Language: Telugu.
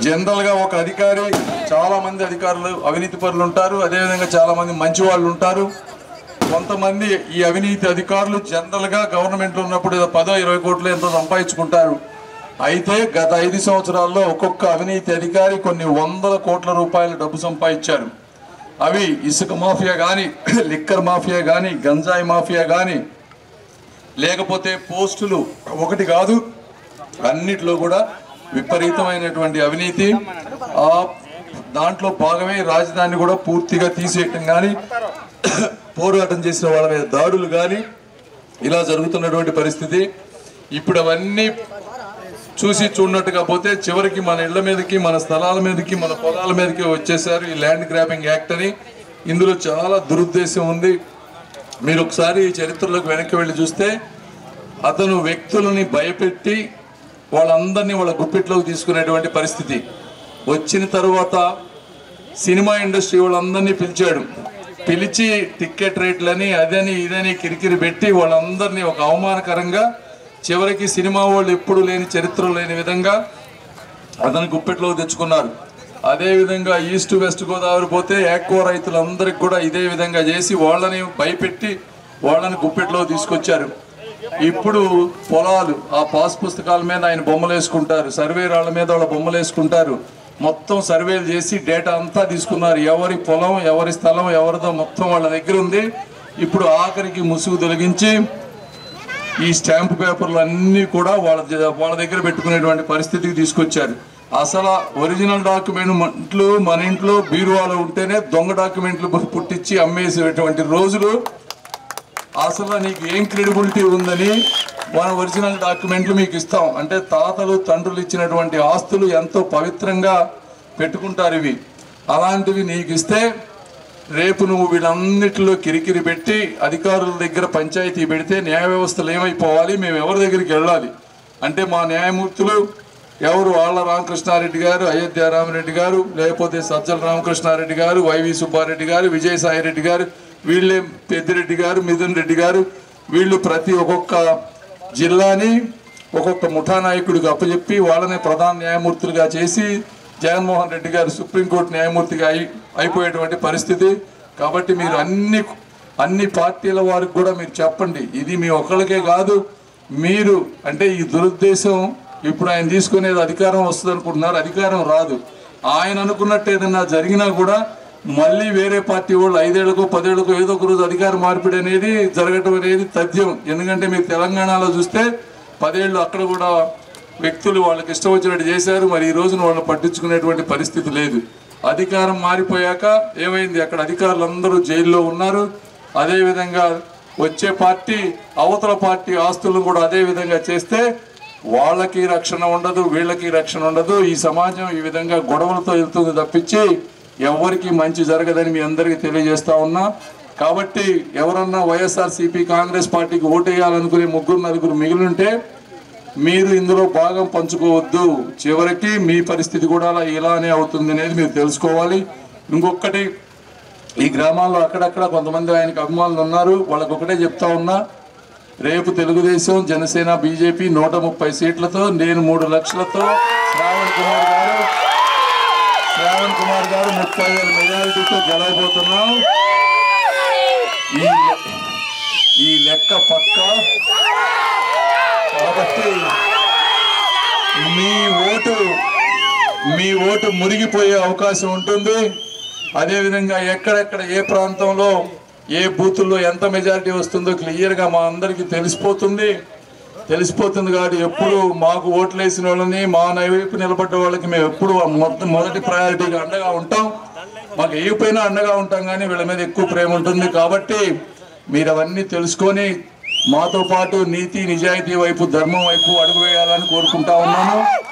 జనరల్ గా ఒక అధికారి, చాలా మంది అధికారులు అవినీతి పరులు ఉంటారు, అదేవిధంగా చాలా మంది మంచి వాళ్ళు ఉంటారు. కొంతమంది ఈ అవినీతి అధికారులు జనరల్ గా గవర్నమెంట్ లో ఉన్నప్పుడు 10-20 కోట్లు ఎంతో సంపాదించుకుంటారు. అయితే గత 5 సంవత్సరాల్లో ఒక్కొక్క అవినీతి అధికారి కొన్ని 100 కోట్ల రూపాయల డబ్బు సంపాదించారు. అవి ఇసుక మాఫియా కానీ, లిక్కర్ మాఫియా కానీ, గంజాయి మాఫియా కానీ, లేకపోతే పోస్టులు ఒకటి కాదు అన్నిట్లో కూడా విపరీతమైనటువంటి అవినీతి. ఆ దాంట్లో భాగమే రాజధాని కూడా పూర్తిగా తీసేయటం కానీ, పోరాటం చేసిన వాళ్ళ మీద దాడులు కానీ ఇలా జరుగుతున్నటువంటి పరిస్థితి. ఇప్పుడు అవన్నీ చూసి చూడనట్టుగా పోతే చివరికి మన ఇళ్ల మీదకి, మన స్థలాల మీదకి, మన పొలాల మీదకి వచ్చేసారు ఈ ల్యాండ్ గ్రాబింగ్ యాక్ట్ అని. ఇందులో చాలా దురుద్దేశం ఉంది. మీరు ఒకసారి ఈ చరిత్రలోకి వెనక్కి వెళ్ళి చూస్తే అతను వ్యక్తులని భయపెట్టి వాళ్ళందరినీ వాళ్ళ గుప్పిట్లోకి తీసుకునేటువంటి పరిస్థితి వచ్చిన తర్వాత సినిమా ఇండస్ట్రీ వాళ్ళందరినీ పిలిచాడు. పిలిచి టికెట్ రేట్లని అదని ఇదని కిరికిరి పెట్టి వాళ్ళందరినీ ఒక అవమానకరంగా చివరికి సినిమా వాళ్ళు ఎప్పుడు లేని చరిత్ర లేని విధంగా అతను గుప్పెట్లోకి తెచ్చుకున్నారు. అదేవిధంగా ఈస్ట్ వెస్ట్ గోదావరి పోతే ఎక్కువ రైతులందరికీ కూడా ఇదే విధంగా చేసి వాళ్ళని భయపెట్టి వాళ్ళని గుప్పెట్లోకి తీసుకొచ్చారు. ఇప్పుడు పొలాలు ఆ పాస్ పుస్తకాల మీద ఆయన బొమ్మలు వేసుకుంటారు, సర్వే రాళ్ల మీద వాళ్ళ బొమ్మలు వేసుకుంటారు. మొత్తం సర్వేలు చేసి డేటా అంతా తీసుకున్నారు. ఎవరి పొలం, ఎవరి స్థలం, ఎవరిదో మొత్తం వాళ్ళ దగ్గర ఉంది. ఇప్పుడు ఆఖరికి ముసుగు తొలగించి ఈ స్టాంప్ పేపర్లు అన్నీ కూడా వాళ్ళ దగ్గర పెట్టుకునేటువంటి పరిస్థితికి తీసుకొచ్చారు. అసలు ఒరిజినల్ డాక్యుమెంట్లు మన ఇంట్లో బీరువాలో ఉంటేనే దొంగ డాక్యుమెంట్లు పుట్టించి అమ్మేసేటువంటి రోజులు. అసలు నీకు ఏం క్రెడిబిలిటీ ఉందని మన ఒరిజినల్ డాక్యుమెంట్లు మీకు ఇస్తాం అంటే తాతలు తండ్రులు ఇచ్చినటువంటి ఆస్తులు ఎంతో పవిత్రంగా పెట్టుకుంటారు. ఇవి అలాంటివి నీకు ఇస్తే రేపు నువ్వు వీళ్ళన్నిటిలో కిరికిరి పెట్టి అధికారుల దగ్గర పంచాయతీ పెడితే న్యాయ వ్యవస్థలు ఏమైపోవాలి, మేము ఎవరి దగ్గరికి వెళ్ళాలి అంటే మా న్యాయమూర్తులు ఎవరు ఆళ్ల రామకృష్ణారెడ్డి గారు, అయోధ్య రామరెడ్డి గారు, లేకపోతే సజ్జల రామకృష్ణారెడ్డి గారు, వైవి సుబ్బారెడ్డి గారు, విజయసాయి రెడ్డి గారు, వీళ్ళే పెద్దిరెడ్డి గారు, మిథున్ రెడ్డి గారు, వీళ్ళు ప్రతి ఒక్కొక్క జిల్లాని ఒక్కొక్క ముఠా నాయకుడికి అప్పచెప్పి వాళ్ళని ప్రధాన న్యాయమూర్తులుగా చేసి జగన్మోహన్ రెడ్డి గారు సుప్రీంకోర్టు న్యాయమూర్తిగా అయిపోయేటువంటి పరిస్థితి. కాబట్టి మీరు అన్ని పార్టీల వారికి కూడా మీరు చెప్పండి, ఇది మీ ఒక్కళ్ళకే కాదు. మీరు అంటే ఈ దురుద్దేశం ఇప్పుడు ఆయన తీసుకునేది అధికారం వస్తుంది అనుకుంటున్నారు, అధికారం రాదు. ఆయన అనుకున్నట్టు ఏదన్నా జరిగినా కూడా మళ్ళీ వేరే పార్టీ వాళ్ళు 5 ఏళ్లకో 10 ఏళ్లకో ఏదో ఒక రోజు అధికార మార్పిడి అనేది జరగటం అనేది తథ్యం. ఎందుకంటే మీరు తెలంగాణలో చూస్తే 10 ఏళ్ళు అక్కడ కూడా వ్యక్తులు వాళ్ళకి ఇష్టం వచ్చినట్టు చేశారు. మరి ఈ రోజున వాళ్ళని పట్టించుకునేటువంటి పరిస్థితి లేదు. అధికారం మారిపోయాక ఏమైంది, అక్కడ అధికారులందరూ జైల్లో ఉన్నారు. అదేవిధంగా వచ్చే పార్టీ అవతల పార్టీ ఆస్తులను కూడా అదే విధంగా చేస్తే వాళ్ళకి రక్షణ ఉండదు, వీళ్ళకి రక్షణ ఉండదు. ఈ సమాజం ఈ విధంగా గొడవలతో వెళ్తుంది తప్పించి ఎవరికి మంచి జరగదని మీ అందరికీ తెలియజేస్తా ఉన్నా. కాబట్టి ఎవరన్నా వైఎస్ఆర్సీపీ కాంగ్రెస్ పార్టీకి ఓటేయాలనుకునే 3-4 మిగిలింటే మీరు ఇందులో భాగం పంచుకోవద్దు. చివరికి మీ పరిస్థితి కూడా ఇలానే అవుతుంది అనేది మీరు తెలుసుకోవాలి. ఇంకొకటి, ఈ గ్రామాల్లో అక్కడక్కడ కొంతమంది ఆయనకు అభిమానులు ఉన్నారు. వాళ్ళకి ఒకటే చెప్తా ఉన్నా, రేపు తెలుగుదేశం, జనసేన, బీజేపీ 130 సీట్లతో నేను 3 లక్షలతో శ్రావణ్ కుమార్ గారు 30,000 మెజారిటీతో గెలవబోతున్నాం. ఈ లెక్క పక్క. కాబట్టి మీ ఓటు మురిగిపోయే అవకాశం ఉంటుంది. అదేవిధంగా ఎక్కడెక్కడ ఏ ప్రాంతంలో ఏ బూతుల్లో ఎంత మెజారిటీ వస్తుందో క్లియర్గా మా అందరికీ తెలిసిపోతుంది కాబట్టి ఎప్పుడు మాకు ఓట్లు వేసిన వాళ్ళని, మా వైపు నిలబడ్డ వాళ్ళకి మేము ఎప్పుడు మొదటి ప్రయారిటీగా అండగా ఉంటాం. మాకు వేయకపోయినా అండగా ఉంటాం, కానీ వీళ్ళ మీద ఎక్కువ ప్రేమ ఉంటుంది. కాబట్టి మీరు అవన్నీ తెలుసుకొని మాతో పాటు నీతి నిజాయితీ వైపు, ధర్మం వైపు అడుగు వేయాలని కోరుకుంటా ఉన్నాను.